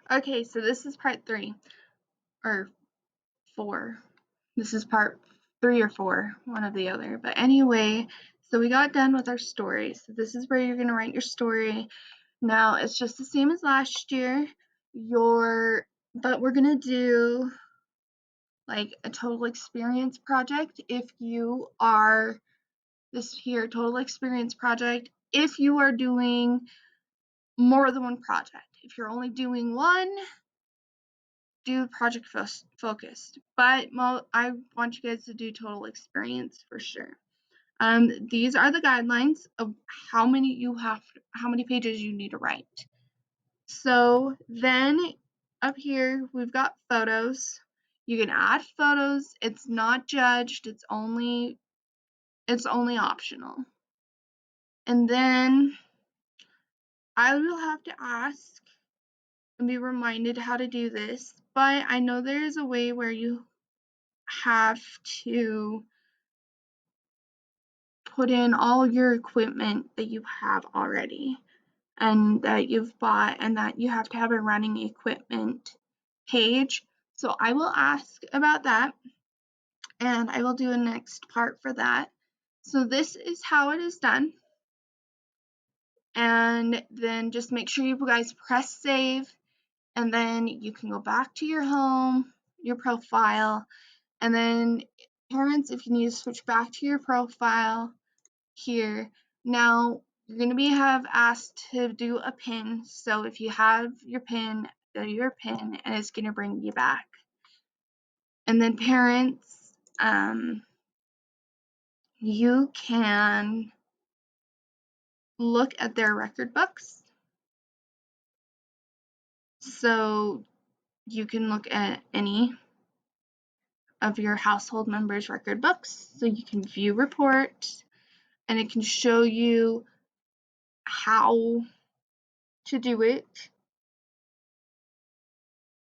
Okay, so this is part 3 or 4. This is part 3 or 4, one or the other. But anyway, so we got done with our story. So this is where you're going to write your story. Now, it's just the same as last year. But we're going to do like a total experience project if you are this here total experience project if you are doing more than one project. If you're only doing one, do project focused, but I want you guys to do total experience for sure. These are the guidelines of how many pages you need to write. So then up here we've got photos. You can add photos. It's not judged. It's only optional. And then I will have to ask and be reminded how to do this, but I know there is a way where you have to put in all your equipment that you have already and that you've bought, and that you have to have a running equipment page. So I will ask about that, and I will do a next part for that. So this is how it is done. And then just make sure you guys press save, and then you can go back to your home, your profile, and then parents, if you need to switch back to your profile here. Now you're going to have asked to do a pin, so if you have your pin, go to your pin, and it's going to bring you back. And then parents, you can look at their record books. So you can look at any of your household members' record books, so you can view reports, and it can show you how to do it,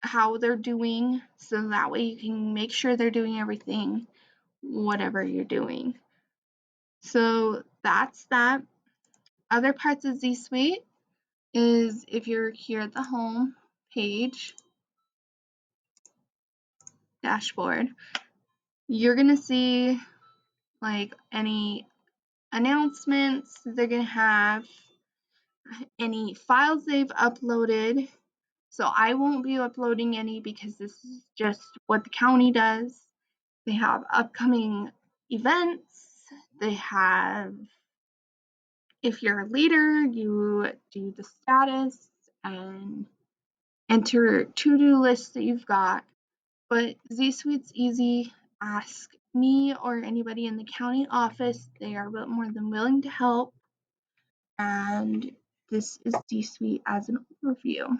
how they're doing, so that way you can make sure they're doing everything, whatever you're doing. So that's that. Other parts of Zsuite is if you're here at the home page, dashboard, you're gonna see like any announcements they're gonna have, any files they've uploaded. So I won't be uploading any because this is just what the county does. They have upcoming events. They have, if you're a leader, you do the status and enter to-do lists that you've got. But Zsuite's easy. Ask me or anybody in the county office. They are more than willing to help. And this is Zsuite as an overview.